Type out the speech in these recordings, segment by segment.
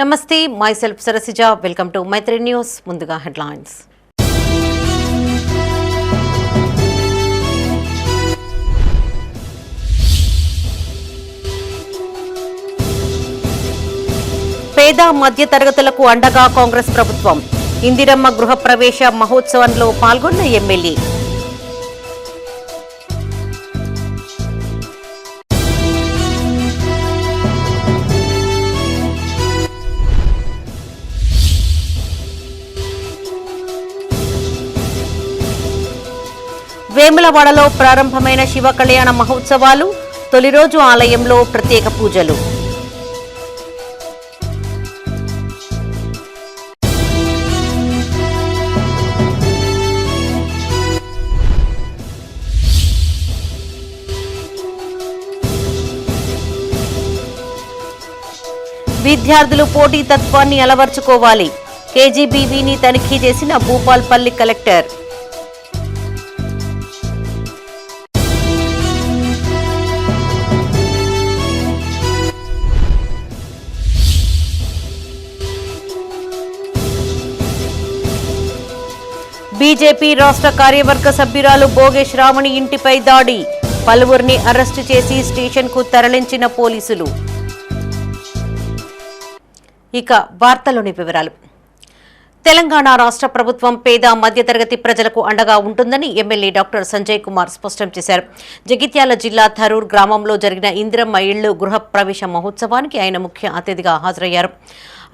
నమస్తే, myself Sarasija. Welcome to Maitri news. ముందుగా headlines. పేద మధ్య తరగతులకు అండగా కాంగ్రెస్ ప్రభుత్వం. ఇందిరమ్మ గృహ ప్రవేశ మహోత్సవంలో పాల్గొన్న ఎమ్మెల్యే. వేములవాడలో ప్రారంభమైన శివ కళ్యాణ మహోత్సవాలు. తొలి రోజు ఆలయంలో ప్రత్యేక పూజలు. విద్యార్థులు పోటీతత్వాన్ని అలవర్చుకోవాలి. కేజీబీవీని తనిఖీ చేసిన భూపాల్పల్లి కలెక్టర్. బీజేపీ రాష్ట్ర కార్యవర్గ సభ్యురాలు బోగే శ్రావణి ఇంటిపై దాడి. పలువురిని అరెస్టు చేసి స్టేషన్కు తరలించిన పోలీసులు. ఇక వార్తలోని వివరాలు. తెలంగాణ రాష్ట్ర ప్రభుత్వం పేద మధ్యతరగతి ప్రజలకు అండగా ఉంటుందని ఎమ్మెల్యే డాక్టర్ సంజయ్ కుమార్ స్పష్టం చేశారు. జగిత్యాల జిల్లా థరూర్ గ్రామంలో జరిగిన ఇందిరమ్మ ఇళ్లు గృహ ప్రవేశ మహోత్సవానికి ఆయన ముఖ్య అతిథిగా హాజరయ్యారు.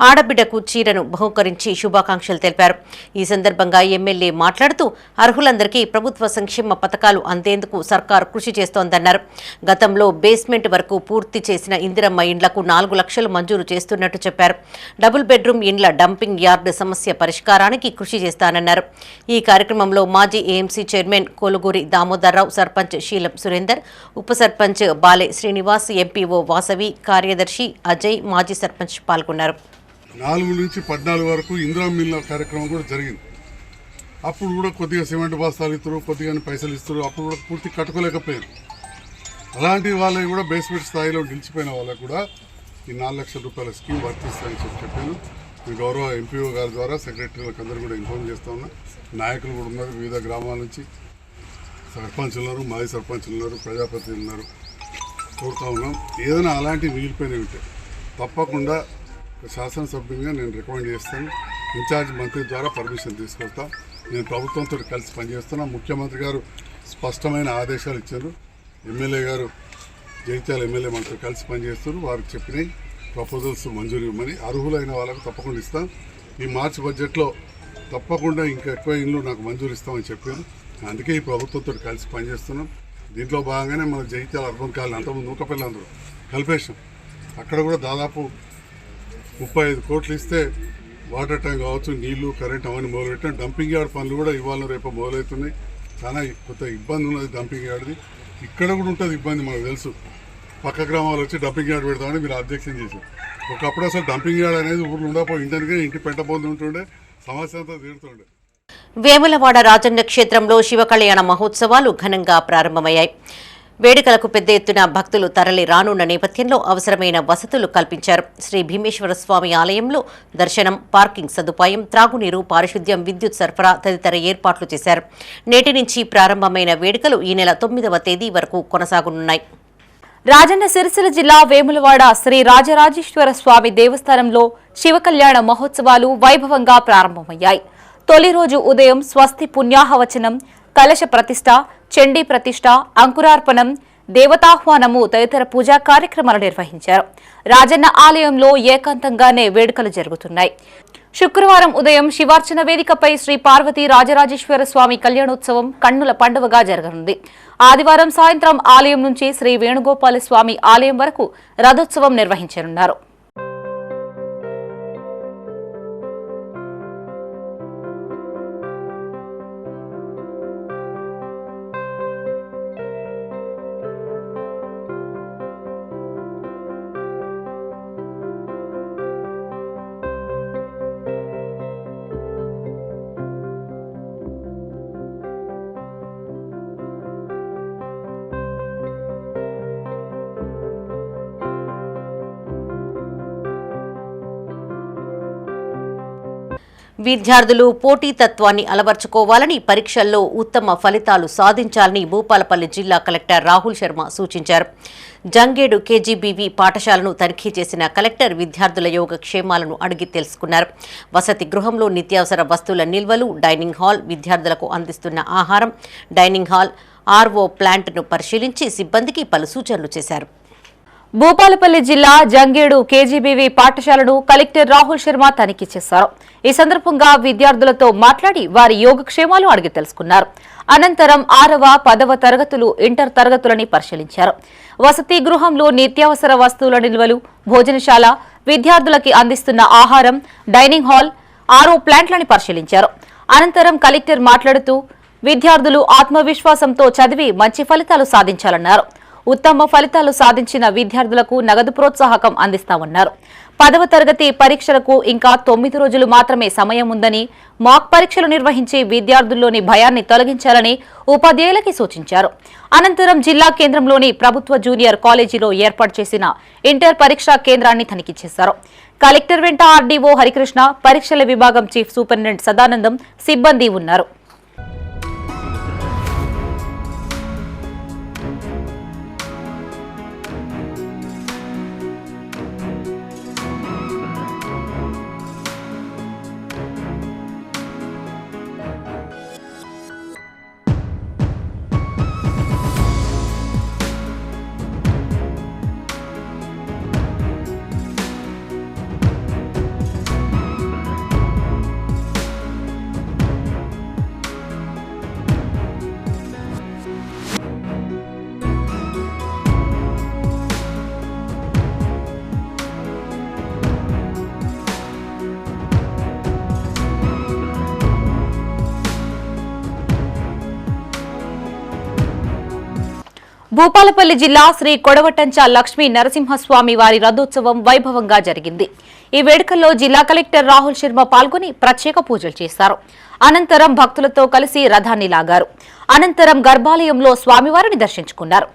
ఆడబిడ్డకు చీరను బహుకరించి శుభాకాంక్షలు తెలిపారు. ఈ సందర్భంగా ఎమ్మెల్యే మాట్లాడుతూ అర్హులందరికీ ప్రభుత్వ సంక్షేమ పథకాలు అందేందుకు సర్కారు కృషి చేస్తోందన్నారు. గతంలో బేస్మెంట్ వరకు పూర్తి చేసిన ఇందిరమ్మ ఇండ్లకు 4 లక్షలు మంజూరు చేస్తున్నట్టు చెప్పారు. డబుల్ బెడ్రూమ్ ఇండ్ల డంపింగ్ యార్డు సమస్య పరిష్కారానికి కృషి చేస్తానన్నారు. ఈ కార్యక్రమంలో మాజీ ఏఎంసీ చైర్మన్ కోలుగూరి దామోదర్రావు, సర్పంచ్ శీలం సురేందర్, ఉప సర్పంచ్ బాలే శ్రీనివాస్, ఎంపీఓ వాసవి, కార్యదర్శి అజయ్, మాజీ సర్పంచ్ పాల్గొన్నారు. 4 నుంచి 14 వరకు ఇందిరా మిల్ల కార్యక్రమం కూడా జరిగింది. అప్పుడు కూడా కొద్దిగా సిమెంట్ బస్తాలు ఇస్తారు, కొద్దిగా పైసలు ఇస్తారు. అప్పుడు కూడా పూర్తి కట్టుకోలేకపోయారు. అలాంటి వాళ్ళకి కూడా బేస్మెంట్ స్థాయిలో నిలిచిపోయిన వాళ్ళకు కూడా ఈ 4 లక్షల రూపాయల స్కీమ్ వర్తిస్తాయని చెప్పాను. మీ గౌరవ ఎంపీఓ గారి ద్వారా సెక్రటరీలకు అందరూ కూడా ఇన్ఫార్మ్ చేస్తూ ఉన్నా. నాయకులు కూడా ఉన్నారు, వివిధ గ్రామాల నుంచి సర్పంచులు ఉన్నారు, మాజీ సర్పంచులు ఉన్నారు, ప్రజాప్రతినిధులు ఉన్నారు. కోరుతూ ఉన్నాం, ఏదైనా అలాంటివి మిగిలిపోయినవి ఉంటే తప్పకుండా శాసనసభ్యునిగా నేను రికమెండ్ చేస్తాను. ఇన్ఛార్జ్ మంత్రి ద్వారా పర్మిషన్ తీసుకొస్తా. నేను ప్రభుత్వంతో కలిసి పనిచేస్తున్నా. ముఖ్యమంత్రి గారు స్పష్టమైన ఆదేశాలు ఇచ్చారు. ఎమ్మెల్యే గారు, జగిత్యాల ఎమ్మెల్యే మనతో కలిసి పనిచేస్తారు. వారికి చెప్పినాయి ప్రపోజల్స్ మంజూరు ఇవ్వమని. అర్హులైన వాళ్ళకు తప్పకుండా ఇస్తాం. ఈ మార్చి బడ్జెట్లో తప్పకుండా ఇంకా ఎక్కువ ఇండ్లు నాకు మంజూరు ఇస్తామని చెప్పారు. అందుకే ఈ ప్రభుత్వంతో కలిసి పనిచేస్తున్నాం. దీంట్లో భాగంగానే మన జగిత్యాల అర్బన్ కాలనీ అంతకుముందు నూకపల్లి అందరూ కలిపేసాం. అక్కడ కూడా దాదాపు 35 కోట్లు ఇస్తే వాటర్ ట్యాంక్ కావచ్చు, నీళ్లు, కరెంట్ అవన్నీ మొదలుపెట్టాం. డంపింగ్ యార్డ్ పనులు కూడా ఇవాళ రేపు మొదలవుతున్నాయి. చాలా కొత్త ఇబ్బంది ఉన్నది డంపింగ్ యార్డ్ది. ఇక్కడ కూడా ఉంటుంది ఇబ్బంది, మనకు తెలుసు. పక్క గ్రామాలు వచ్చి డంపింగ్ యార్డ్ పెడతామని మీరు అబ్జెక్షన్ చేశారు. ఒకప్పుడు అసలు డంపింగ్ యార్డ్ అనేది ఊర్లో ఉండకపోయి ఇంటి పెట్టబోతు ఉంటుండే, సమస్య అంతా తీరుతుండే. వేములవాడ రాజన్న క్షేత్రంలో శివ కళ్యాణ మహోత్సవాలు ఘనంగా ప్రారంభమయ్యాయి. వేడుకలకు పెద్ద ఎత్తున భక్తులు తరలి రానున్న నేపథ్యంలో అవసరమైన వసతులు కల్పించారు. శ్రీ భీమేశ్వర స్వామి ఆలయంలో దర్శనం, పార్కింగ్ సదుపాయం, త్రాగునీరు, పారిశుద్ధ్యం, విద్యుత్ సరఫరా తదితర ఏర్పాట్లు చేశారు. నేటి నుంచి ప్రారంభమైన వేడుకలు ఈ నెల 9వ తేదీ వరకు కొనసాగనున్నాయి. రాజన్న సిరిసిల్ల జిల్లా వేములవాడ శ్రీ రాజరాజేశ్వర స్వామి దేవస్థానంలో శివ కళ్యాణ మహోత్సవాలు వైభవంగా ప్రారంభమయ్యాయి. తొలి రోజు ఉదయం స్వస్తి పుణ్యాహవచనం, కలశ ప్రతిష్ఠ, చండీ ప్రతిష్ఠ, అంకురార్పణం, దేవతాహ్వానము తదితర పూజా కార్యక్రమాలు నిర్వహించారు. రాజన్న ఆలయంలో ఏకాంతంగానే వేడుకలు జరుగుతున్నాయి. శుక్రవారం ఉదయం శివార్చన వేదికపై శ్రీ పార్వతీ రాజరాజేశ్వర స్వామి కళ్యాణోత్సవం కన్నుల పండువగా జరగనుంది. ఆదివారం సాయంత్రం ఆలయం నుంచి శ్రీ వేణుగోపాల స్వామి ఆలయం వరకు రథోత్సవం నిర్వహించనున్నారు. విద్యార్థులు పోటీతత్వాన్ని అలవర్చుకోవాలని, పరీక్షల్లో ఉత్తమ ఫలితాలు సాధించాలని భూపాలపల్లి జిల్లా కలెక్టర్ రాహుల్ శర్మ సూచించారు. జంగేడు కేజీబీవీ పాఠశాలను తనిఖీ చేసిన కలెక్టర్ విద్యార్థుల యోగక్షేమాలను అడిగి తెలుసుకున్నారు. వసతి గృహంలో నిత్యావసర వస్తువుల నిల్వలు, డైనింగ్ హాల్, విద్యార్థులకు అందిస్తున్న ఆహారం, డైనింగ్ హాల్, ఆర్ఓ ప్లాంట్ను పరిశీలించి సిబ్బందికి పలు సూచనలు చేశారు. భూపాలపల్లి జిల్లా జంగేడు కేజీబీవీ పాఠశాలను కలెక్టర్ రాహుల్ శర్మ తనిఖీ చేశారు. ఈ సందర్భంగా విద్యార్థులతో మాట్లాడి వారి యోగక్షేమాలు అడిగి తెలుసుకున్నారు. అనంతరం 6వ, 10వ తరగతులు, ఇంటర్ తరగతులని పరిశీలించారు. వసతి గృహంలో నిత్యావసర వస్తువుల నిల్వలు, భోజనశాల, విద్యార్థులకి అందిస్తున్న ఆహారం, డైనింగ్ హాల్, ఆర్ఓ ప్లాంట్లని పరిశీలించారు. అనంతరం కలెక్టర్ మాట్లాడుతూ విద్యార్థులు ఆత్మవిశ్వాసంతో చదివి మంచి ఫలితాలు సాధించాలన్నారు. ఉత్తమ ఫలితాలు సాధించిన విద్యార్థులకు నగదు ప్రోత్సాహకం అందిస్తామన్నారు. 10వ తరగతి పరీక్షలకు ఇంకా 9 రోజులు మాత్రమే సమయం ఉందని, మాక్ పరీక్షలు నిర్వహించి విద్యార్థుల్లోని భయాన్ని తొలగించాలని ఉపాధ్యాయులకి సూచించారు. అనంతరం జిల్లా కేంద్రంలోని ప్రభుత్వ జూనియర్ కాలేజీలో ఏర్పాటు చేసిన ఇంటర్ పరీక్షా కేంద్రాన్ని తనిఖీ చేశారు. కలెక్టర్ వెంట ఆర్డీఓ హరికృష్ణ, పరీక్షల విభాగం చీఫ్ సూపరింటెండెంట్ సదానందం, సిబ్బంది ఉన్నారు. భూపాలపల్లి జిల్లా శ్రీ కొడవటంచ లక్ష్మీ నరసింహస్వామి వారి రథోత్సవం వైభవంగా జరిగింది. ఈ వేడుకల్లో జిల్లా కలెక్టర్ రాహుల్ శర్మ పాల్గొని ప్రత్యేక పూజలు చేశారు. అనంతరం భక్తులతో కలిసి రథాన్ని లాగారు. అనంతరం గర్భాలయంలో స్వామివారిని దర్శించుకున్నారు.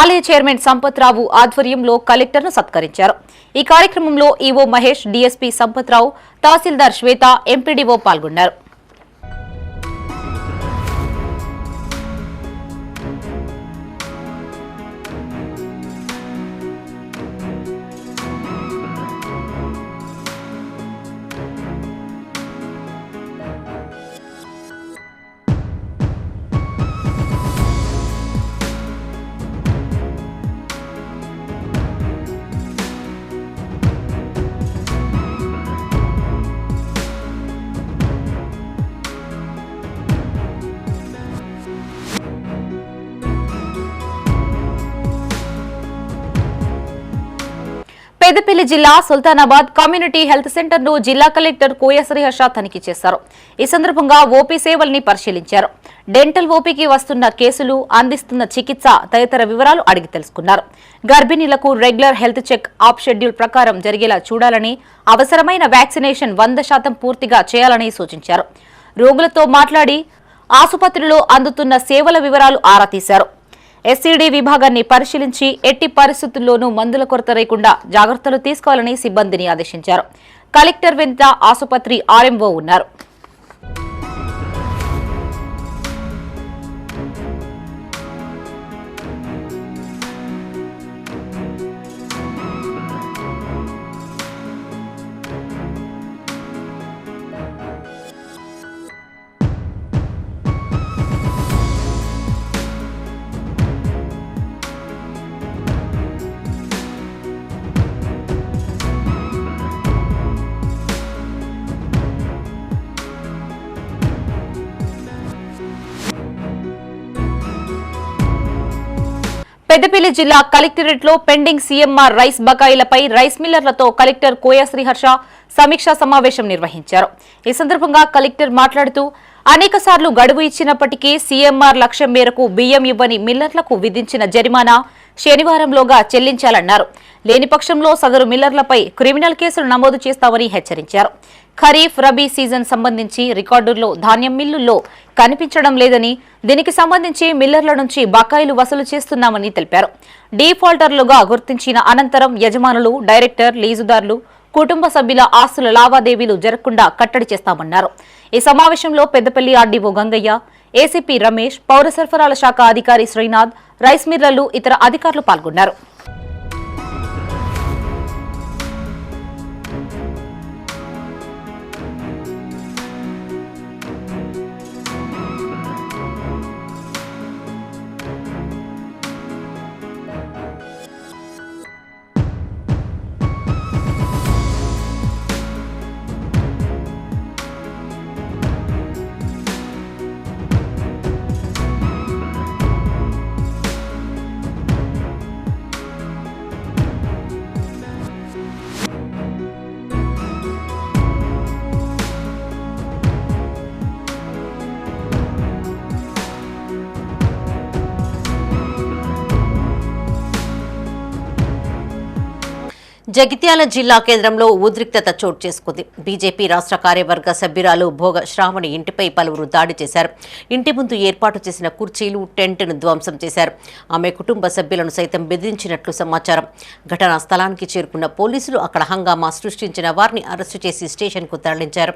ఆలయ చైర్మన్ సంపత్రావు ఆధ్వర్యంలో కలెక్టర్ను సత్కరించారు. ఈ కార్యక్రమంలో ఈవో మహేష్, డీఎస్పీ సంపత్రావు, తహసీల్దార్ శ్వేత, ఎంపీడీఓ పాల్గొన్నారు. పెద్దపల్లి జిల్లా సుల్తానాబాద్ కమ్యూనిటీ హెల్త్ సెంటర్ ను జిల్లా కలెక్టర్ కోయ శ్రీహర్ష తనిఖీ చేశారు. ఈ సందర్భంగా ఓపీ సేవల్ని పరిశీలించారు. డెంటల్ ఓపీకి వస్తున్న కేసులు, అందిస్తున్న చికిత్స తదితర వివరాలు అడిగి తెలుసుకున్నారు. గర్భిణీలకు regular health check up schedule ప్రకారం జరిగేలా చూడాలని, అవసరమైన వ్యాక్సినేషన్ 100% పూర్తిగా చేయాలని సూచించారు. రోగులతో మాట్లాడి ఆసుపత్రిలో అందుతున్న సేవల వివరాలు ఆరా తీశారు. ఎస్సీడీ విభాగాన్ని పరిశీలించి ఎట్టి పరిస్థితుల్లోనూ మందుల కొరత లేకుండా జాగ్రత్తలు తీసుకోవాలని సిబ్బందిని ఆదేశించారు. కలెక్టర్ వెంట ఆసుపత్రి ఆర్ఎంఓ ఉన్నారు. పెద్దపల్లి జిల్లా కలెక్టరేట్లో పెండింగ్ సీఎంఆర్ రైస్ బకాయిలపై రైస్ మిల్లర్లతో కలెక్టర్ కోయ శ్రీహర్ష సమీక్షా సమావేశం నిర్వహించారు. ఈ సందర్భంగా కలెక్టర్ మాట్లాడుతూ అనేకసార్లు గడువు ఇచ్చినప్పటికీ సీఎంఆర్ లక్ష్యం మేరకు బియ్యం ఇవ్వని మిల్లర్లకు విధించిన జరిమానా శనివారంలోగా చెల్లించాలన్నారు. లేని పక్షంలో సదరు మిల్లర్లపై క్రిమినల్ కేసులు నమోదు చేస్తామని హెచ్చరించారు. ఖరీఫ్, రబీ సీజన్ సంబంధించి రికార్డుల్లో ధాన్యం మిల్లుల్లో కనిపించడం లేదని, దీనికి సంబంధించి మిల్లర్ల నుంచి బకాయిలు వసూలు చేస్తున్నామని తెలిపారు. డీఫాల్టర్లుగా గుర్తించిన అనంతరం యజమానులు, డైరెక్టర్, లీజుదారులు కుటుంబ సభ్యుల ఆస్తుల లావాదేవీలు జరగకుండా కట్టడి చేస్తామన్నారు. ఈ సమావేశంలో పెద్దపల్లి ఆర్డీఓ గంగయ్య, ఏసీపీ రమేష్, పౌర సరఫరాల శాఖ అధికారి శ్రీనాథ్, రైస్ మిల్లర్లు, ఇతర అధికారులు పాల్గొన్నారు. జగిత్యాల జిల్లా కేంద్రంలో ఉద్రిక్తత చోటు చేసుకుంది. బీజేపీ రాష్ట్ర కార్యవర్గ సభ్యురాలు భోగ శ్రావణి ఇంటిపై పలువురు దాడి చేశారు. ఇంటి ముందు ఏర్పాటు చేసిన కుర్చీలు, టెంట్ను ధ్వంసం చేశారు. ఆమె కుటుంబ సభ్యులను సైతం బెదిరించినట్లు సమాచారం. ఘటనా స్థలానికి చేరుకున్న పోలీసులు అక్కడ హంగామా సృష్టించిన వారిని అరెస్టు చేసి స్టేషన్కు తరలించారు.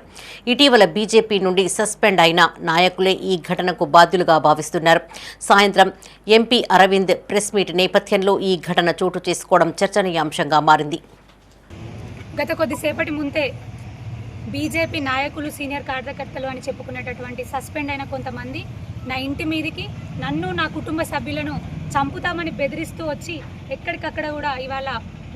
ఇటీవల బీజేపీ నుండి సస్పెండ్ అయిన నాయకులే ఈ ఘటనకు బాధ్యులుగా భావిస్తున్నారు. సాయంత్రం ఎంపీ అరవింద్ ప్రెస్ మీట్ నేపథ్యంలో ఈ ఘటన చోటు చేసుకోవడం చర్చనీయాంశంగా మారింది. గత కొద్దిసేపటి ముందే బీజేపీ నాయకులు, సీనియర్ కార్యకర్తలు అని చెప్పుకునేటటువంటి సస్పెండ్ అయిన కొంతమంది నా ఇంటి మీదికి నన్ను, నా కుటుంబ సభ్యులను చంపుతామని బెదిరిస్తూ వచ్చి ఎక్కడికక్కడ కూడా ఇవాళ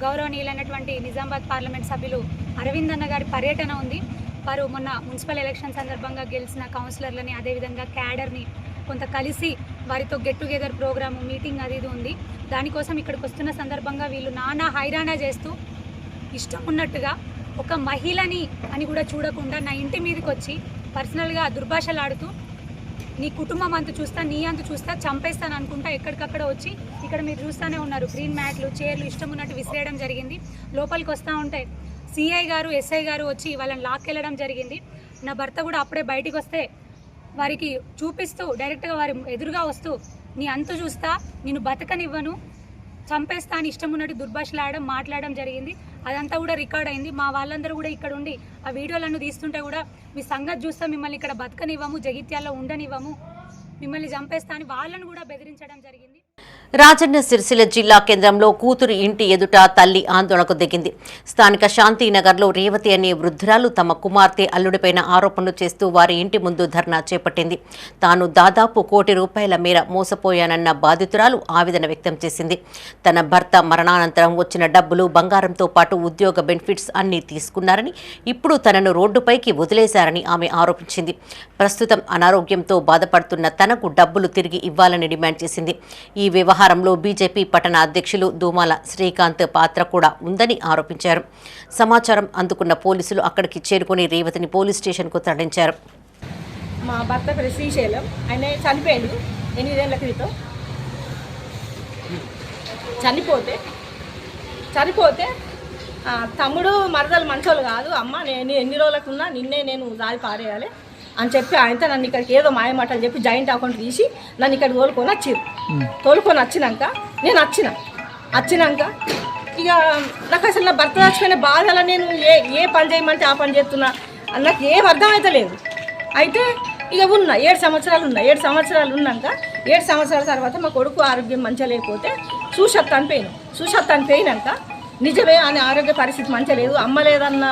గౌరవనీయులైనటువంటి నిజామాబాద్ పార్లమెంట్ సభ్యులు అరవింద్ అన్న గారి పర్యటన ఉంది. వారు మొన్న మున్సిపల్ ఎలక్షన్ సందర్భంగా గెలిచిన కౌన్సిలర్లని, అదేవిధంగా క్యాడర్ని కొంత కలిసి వారితో గెట్ టుగెదర్ ప్రోగ్రాము, మీటింగ్ అది ఇది ఉంది. దానికోసం ఇక్కడికి వస్తున్న సందర్భంగా వీళ్ళు నానా హైరాణా చేస్తూ ఇష్టం ఉన్నట్టుగా ఒక మహిళని అని కూడా చూడకుండా నా ఇంటి మీదకి వచ్చి పర్సనల్గా దుర్భాషలాడుతూ నీ కుటుంబం అంత చూస్తా, నీ అంత చూస్తా, చంపేస్తాను అనుకుంటా ఎక్కడికక్కడ వచ్చి ఇక్కడ మీరు చూస్తూనే ఉన్నారు, గ్రీన్ మ్యాట్లు, చైర్లు ఇష్టం ఉన్నట్టు విసిరేయడం జరిగింది. లోపలికి వస్తూ ఉంటే సిఐ గారు, ఎస్ఐ గారు వచ్చి వాళ్ళని లాక్కెళ్ళడం జరిగింది. నా భర్త కూడా అప్పుడే బయటికి వస్తే వారికి చూపిస్తూ డైరెక్ట్గా వారి ఎదురుగా వస్తూ నీ అంతు చూస్తా, నేను బతకనివ్వను, చంపేస్తా అని ఇష్టం ఉన్నట్టు దుర్భాషలాడడం, మాట్లాడడం జరిగింది. అదంతా కూడా రికార్డ్ అయింది. మా వాళ్ళందరూ కూడా ఇక్కడ ఉండి ఆ వీడియోలను తీస్తుంటే కూడా మీ సంగతి చూస్తే మిమ్మల్ని ఇక్కడ బతకనివ్వము, జగిత్యాల్లో ఉండనివ్వము, మిమ్మల్ని చంపేస్తా అని వాళ్ళను కూడా బెదిరించడం జరిగింది. రాజన్న సిరిసిల్ల జిల్లా కేంద్రంలో కూతురు ఇంటి ఎదుట తల్లి ఆందోళనకు దిగింది. స్థానిక శాంతినగర్లో రేవతి అనే వృద్ధురాలు తమ కుమార్తె అల్లుడిపైన ఆరోపణలు చేస్తూ వారి ఇంటి ముందు ధర్నా చేపట్టింది. తాను దాదాపు ₹1 కోటి మేర మోసపోయానన్న బాధితురాలు ఆవేదన వ్యక్తం చేసింది. తన భర్త మరణానంతరం వచ్చిన డబ్బులు, బంగారంతో పాటు ఉద్యోగ బెనిఫిట్స్ అన్నీ తీసుకున్నారని, ఇప్పుడు తనను రోడ్డుపైకి వదిలేశారని ఆమె ఆరోపించింది. ప్రస్తుతం అనారోగ్యంతో బాధపడుతున్న తనకు డబ్బులు తిరిగి ఇవ్వాలని డిమాండ్ చేసింది. ఈ వ్యవహారంలో బీజేపీ పట్టణ అధ్యక్షులు దూమాల శ్రీకాంత్ పాత్ర కూడా ఉందని ఆరోపించారు. సమాచారం అందుకున్న పోలీసులు అక్కడికి చేరుకుని రేవతిని పోలీస్ స్టేషన్కు తరలించారు. మా భర్త పేరు శ్రీశైలం. ఆయన చనిపోయాడు 8 ఏళ్ల క్రితం. చనిపోతే తమ్ముడు మరదలు మంచోళ్ళు కాదు, అమ్మ నేను ఎన్ని రోజులకున్నా నిన్నే నేను దారి పారేయాలి అని చెప్పి ఆయనతో నన్ను ఇక్కడికి ఏదో మాయమాటలు చెప్పి జాయింట్ అకౌంట్ తీసి నన్ను ఇక్కడ తోలుకొని వచ్చినాక నేను వచ్చినాక ఇక నాకు అసలు నా భర్త చచ్చిపోయిన బాధలో నేను ఏ పని చేయమంటే ఆ పని చేస్తున్నా నాకు ఏం అర్థమైతే లేదు. అయితే ఇక 7 సంవత్సరాలు 7 సంవత్సరాలు ఉన్నాక 7 సంవత్సరాల తర్వాత మా కొడుకు ఆరోగ్యం మంచిగా లేకపోతే చూసొత్తాను పోయినాక నిజమే ఆయన ఆరోగ్య పరిస్థితి మంచిగా లేదు, అమ్మ లేదన్న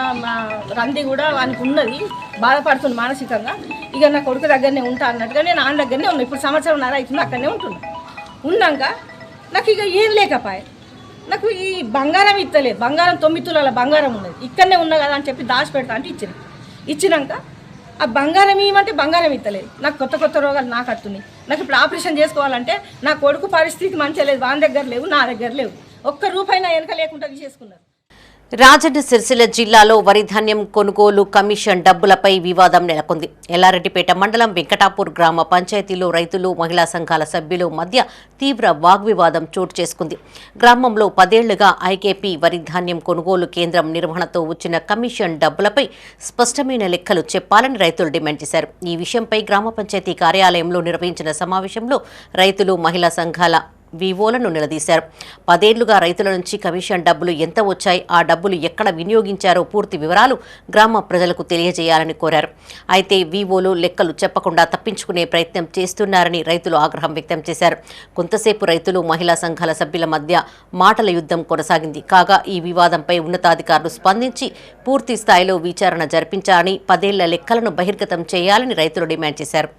రంది కూడా ఆయనకు ఉన్నది, బాధపడుతుంది మానసికంగా. ఇక నా కొడుకు దగ్గరనే ఉంటా అన్నట్టుగా నేను ఆయన దగ్గరనే ఉన్నా. ఇప్పుడు 1.5 సంవత్సరం అవుతుంది, అక్కడనే ఉన్నాక నాకు ఇక ఏం లేకపోయా. నాకు ఈ బంగారం ఇస్తలేదు, బంగారం 9 తులాల బంగారం ఉన్నది, ఇక్కడనే ఉన్నా కదా అని చెప్పి దాచిపెడతా అంటే ఇచ్చినాక ఆ బంగారం ఇవ్వమంటే బంగారం ఇస్తలేదు. నాకు కొత్త రోగాలు నాకు వస్తున్నాయి. నాకు ఇప్పుడు ఆపరేషన్ చేసుకోవాలంటే నా కొడుకు పరిస్థితి మంచిగా లేదు, వాని దగ్గర లేవు, నా దగ్గర లేవు, ₹1 వెనక లేకుండా తీసేసుకున్నారు. రాజన్న సిరిసిల్ల జిల్లాలో వరి ధాన్యం కొనుగోలు కమిషన్ డబ్బులపై వివాదం నెలకొంది. ఎల్లారెడ్డిపేట మండలం వెంకటాపూర్ గ్రామ పంచాయతీలో రైతులు, మహిళా సంఘాల సభ్యుల మధ్య తీవ్ర వాగ్వివాదం చోటు చేసుకుంది. గ్రామంలో 10 ఏళ్లుగా ఐకేపీ వరి ధాన్యం కొనుగోలు కేంద్రం నిర్వహణతో వచ్చిన కమిషన్ డబ్బులపై స్పష్టమైన లెక్కలు చెప్పాలని రైతులు డిమాండ్ చేశారు. ఈ విషయంపై గ్రామ పంచాయతీ కార్యాలయంలో నిర్వహించిన సమావేశంలో రైతులు, మహిళా సంఘాల వివోలను నిలదీశారు. 10 ఏళ్లుగా రైతుల నుంచి కమిషన్ డబ్బులు ఎంత వచ్చాయి, ఆ డబ్బులు ఎక్కడ వినియోగించారో పూర్తి వివరాలు గ్రామ ప్రజలకు తెలియజేయాలని కోరారు. అయితే వివోలు లెక్కలు చెప్పకుండా తప్పించుకునే ప్రయత్నం చేస్తున్నారని రైతులు ఆగ్రహం వ్యక్తం చేశారు. కొంతసేపు రైతులు, మహిళా సంఘాల సభ్యుల మధ్య మాటల యుద్ధం కొనసాగింది. కాగా ఈ వివాదంపై ఉన్నతాధికారులు స్పందించి పూర్తి స్థాయిలో విచారణ జరిపించాలని, 10 ఏళ్ల లెక్కలను బహిర్గతం చేయాలని రైతులు డిమాండ్ చేశారు.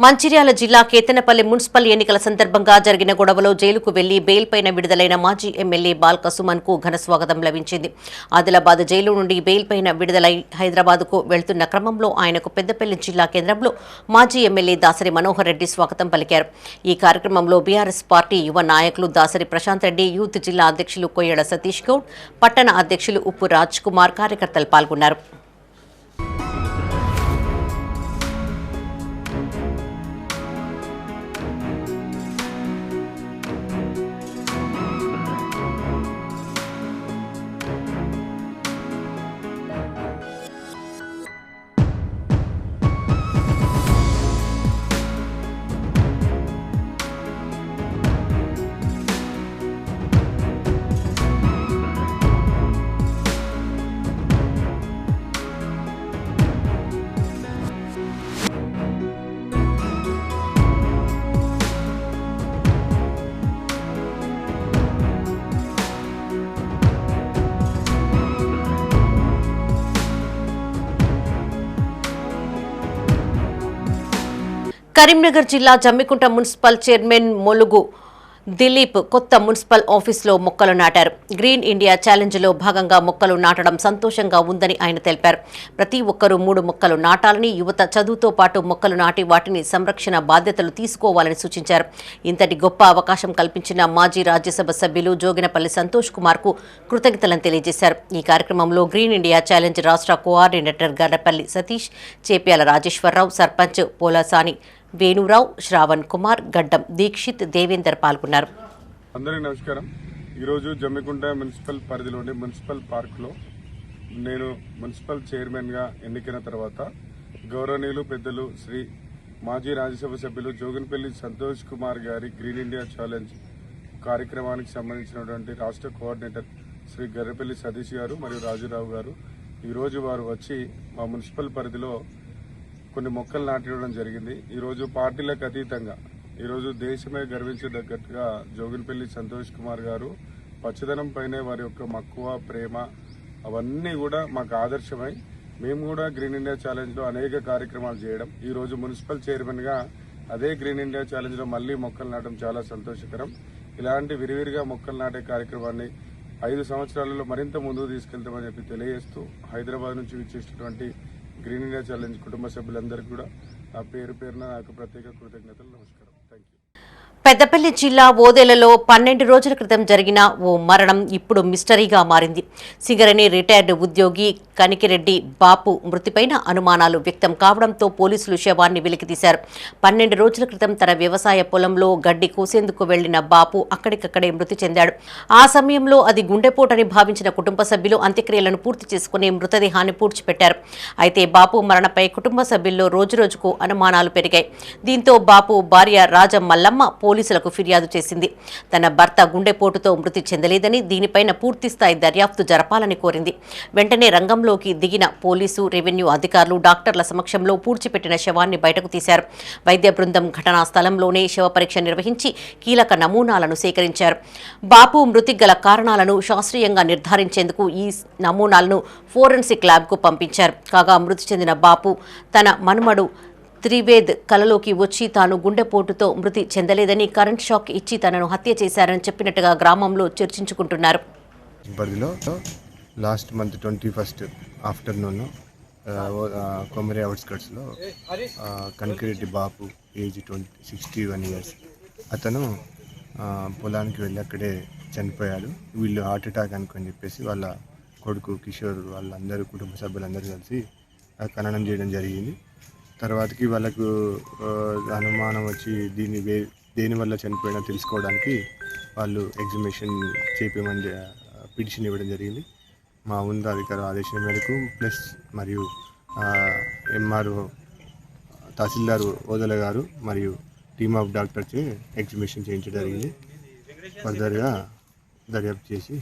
మంచిర్యాల జిల్లా కేతనపల్లి మున్సిపల్ ఎన్నికల సందర్భంగా జరిగిన గొడవలో జైలుకు వెళ్లి బెయిల్ పైన విడుదలైన మాజీ ఎమ్మెల్యే బాల్క సుమన్ కు ఘన స్వాగతం లభించింది. ఆదిలాబాద్ జైలు నుండి బెయిల్ పైన విడుదలై హైదరాబాద్ కు వెళ్తున్న క్రమంలో ఆయనకు పెద్దపల్లి జిల్లా కేంద్రంలో మాజీ ఎమ్మెల్యే దాసరి మనోహర్ రెడ్డి స్వాగతం పలికారు. ఈ కార్యక్రమంలో బీఆర్ఎస్ పార్టీ యువ నాయకులు దాసరి ప్రశాంత్ రెడ్డి, యూత్ జిల్లా అధ్యక్షులు కొయ్యడ సతీష్ గౌడ్, పట్టణ అధ్యక్షులు ఉప్పు రాజ్ కుమార్ కార్యకర్తలు పాల్గొన్నారు. కరీంనగర్ జిల్లా జమ్మికుంట మున్సిపల్ చైర్మన్ మొలుగు దిలీప్ కొత్త మున్సిపల్ ఆఫీసులో మొక్కలు నాటారు. గ్రీన్ ఇండియా ఛాలెంజ్లో భాగంగా మొక్కలు నాటడం సంతోషంగా ఉందని ఆయన తెలిపారు. ప్రతి ఒక్కరూ 3 మొక్కలు నాటాలని, యువత చదువుతో పాటు మొక్కలు నాటి వాటిని సంరక్షణ బాధ్యతలు తీసుకోవాలని సూచించారు. ఇంతటి గొప్ప అవకాశం కల్పించిన మాజీ రాజ్యసభ సభ్యులు జోగినపల్లి సంతోష్ కుమార్ కు కృతజ్ఞతలను తెలియజేశారు. ఈ కార్యక్రమంలో గ్రీన్ ఇండియా ఛాలెంజ్ రాష్ట్ర కోఆర్డినేటర్ గర్రపల్లి సతీష్, చేప్యాల రాజేశ్వరరావు, సర్పంచ్ పోలాసాని వేణురావు, శ్రావణ్ కుమార్, గడ్డం దీక్షిత్, దేవేందర్ పాల్గొన్నారు. అందరికీ నమస్కారం. ఈరోజు జమ్మికుంట మున్సిపల్ పరిధిలోని మున్సిపల్ పార్క్లో నేను మున్సిపల్ చైర్మన్గా ఎన్నికైన తర్వాత గౌరవనీయులు పెద్దలు శ్రీ మాజీ రాజ్యసభ సభ్యులు జోగినపల్లి సంతోష్ కుమార్ గారి గ్రీన్ ఇండియా ఛాలెంజ్ కార్యక్రమానికి సంబంధించినటువంటి రాష్ట్ర కోఆర్డినేటర్ శ్రీ గర్రపల్లి సతీష్ గారు మరియు రాజురావు గారు ఈరోజు వారు వచ్చి మా మున్సిపల్ పరిధిలో కొన్ని మొక్కలు నాటివ్వడం జరిగింది. ఈరోజు పార్టీలకు అతీతంగా ఈరోజు దేశమే గర్వించదగ్గట్టుగా జోగినపల్లి సంతోష్ కుమార్ గారు పచ్చదనం పైనే వారి యొక్క మక్కువ, ప్రేమ అవన్నీ కూడా మాకు ఆదర్శమై మేము కూడా గ్రీన్ ఇండియా ఛాలెంజ్లో అనేక కార్యక్రమాలు చేయడం, ఈరోజు మున్సిపల్ చైర్మన్గా అదే గ్రీన్ ఇండియా ఛాలెంజ్లో మళ్లీ మొక్కలు నాటడం చాలా సంతోషకరం. ఇలాంటి విరివిరిగా మొక్కలు నాటే కార్యక్రమాన్ని 5 సంవత్సరాలలో మరింత ముందుకు తీసుకెళ్తామని చెప్పి తెలియజేస్తూ హైదరాబాద్ నుంచి విచ్చేసినటువంటి గ్రీన్ ఇండియా ఛాలెంజ్ కుటుంబ సభ్యులందరికీ కూడా నా పేరున నాకు ప్రత్యేక కృతజ్ఞతలు. నమస్కారం. Thank you. పెద్దపల్లి జిల్లా ఓదెలలో 12 రోజుల క్రితం జరిగిన ఓ మరణం ఇప్పుడు మిస్టరీగా మారింది. సింగరేణి రిటైర్డ్ ఉద్యోగి కనికిరెడ్డి బాపు మృతిపైన అనుమానాలు వ్యక్తం కావడంతో పోలీసులు శవాన్ని వెలికితీశారు. 12 రోజుల క్రితం తన వ్యవసాయ పొలంలో గడ్డి కోసేందుకు వెళ్లిన బాపు అక్కడికక్కడే మృతి చెందాడు. ఆ సమయంలో అది గుండెపోటని భావించిన కుటుంబ సభ్యులు అంత్యక్రియలను పూర్తి చేసుకుని మృతదేహాన్ని పూడ్చిపెట్టారు. అయితే బాపు మరణపై కుటుంబ సభ్యుల్లో రోజురోజుకు అనుమానాలు పెరిగాయి. దీంతో బాపు భార్య రాజమల్లమ్మ పోలీసులకు ఫిర్యాదు చేసింది. తన భర్త గుండెపోటుతో మృతి చెందలేదని, దీనిపైన పూర్తిస్థాయి దర్యాప్తు జరపాలని కోరింది. వెంటనే రంగంలోకి దిగిన పోలీసు, రెవెన్యూ అధికారులు డాక్టర్ల సమక్షంలో పూడ్చిపెట్టిన శవాన్ని బయటకు తీశారు. వైద్య బృందం ఘటనా స్థలంలోనే శవ పరీక్ష నిర్వహించి కీలక నమూనాలను సేకరించారు. బాపు మృతికి గల కారణాలను శాస్త్రీయంగా నిర్ధారించేందుకు ఈ నమూనాలను ఫోరెన్సిక్ ల్యాబ్కు పంపించారు. కాగా మృతి చెందిన బాపు తన మనుమడు త్రివేద్ కలలోకి వచ్చి తాను గుండెపోటుతో మృతి చెందలేదని, కరెంట్ షాక్ ఇచ్చి తనను హత్య చేశారని చెప్పినట్టుగా గ్రామంలో చర్చించుకుంటున్నారు. పరిధిలో లాస్ట్ మంత్ 21 ఆఫ్టర్నూన్ కొమరి అవుట్స్కట్స్లో కనకిరెడ్డి బాపు ఏజ్ 61 ఇయర్స్. అతను పొలానికి వెళ్ళి అక్కడే చనిపోయాడు. వీళ్ళు హార్ట్ అటాక్ అనుకొని చెప్పేసి వాళ్ళ కొడుకు కిషోర్ వాళ్ళందరూ కుటుంబ సభ్యులందరూ కలిసి ఖననం చేయడం జరిగింది. తర్వాతకి వాళ్ళకు అనుమానం వచ్చి దేనివల్ల చనిపోయినా తెలుసుకోవడానికి వాళ్ళు ఎగ్జిబిషన్ చేపేమని పిటిషన్ ఇవ్వడం జరిగింది. మా ఉన్నతాధికారి ఆదేశం మేరకు ప్లస్ మరియు ఎంఆర్ఓ తహసీల్దార్ ఓదల గారు మరియు టీమ్ ఆఫ్ డాక్టర్చే ఎగ్జిబిషన్ చేయించడం జరిగింది. ఫర్దర్గా దర్యాప్తు చేసి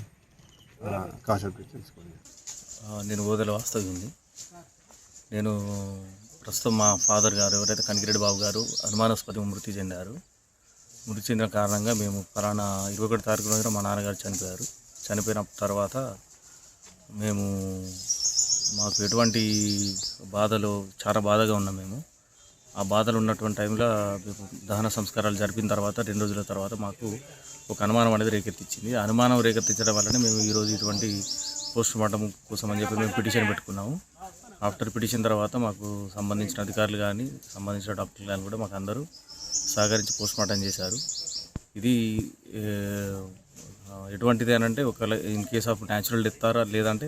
కాసేపు తెలుసుకోండి. నేను ఓదల వాస్తవ్యంది. నేను ప్రస్తుతం మా ఫాదర్ గారు ఎవరైతే కనకిరెడ్డి బాబు గారు అనుమానాస్పదంగా మృతి చెందారు. మృతి చెందిన కారణంగా మేము ఫలానా 21 తారీఖు రోజున మా నాన్నగారు చనిపోయారు. చనిపోయిన తర్వాత మేము మాకు ఎటువంటి బాధలు చాలా బాధగా ఉన్నాం. మేము ఆ బాధలు ఉన్నటువంటి టైంలో దహన సంస్కారాలు జరిపిన తర్వాత 2 రోజుల తర్వాత మాకు ఒక అనుమానం అనేది రేకెత్తించింది. అనుమానం రేకెత్తించడం వల్లనే మేము ఈరోజు ఇటువంటి పోస్ట్ మార్టం కోసం అని చెప్పి మేము పిటిషన్ పెట్టుకున్నాము. ఆఫ్టర్ పిటిషన్ తర్వాత మాకు సంబంధించిన అధికారులు కానీ సంబంధించిన డాక్టర్లు కానీ కూడా మాకు అందరూ సహకరించి పోస్ట్ మార్టం చేశారు. ఇది ఎటువంటిది అని అంటే ఒకవేళ in case of natural death లేదంటే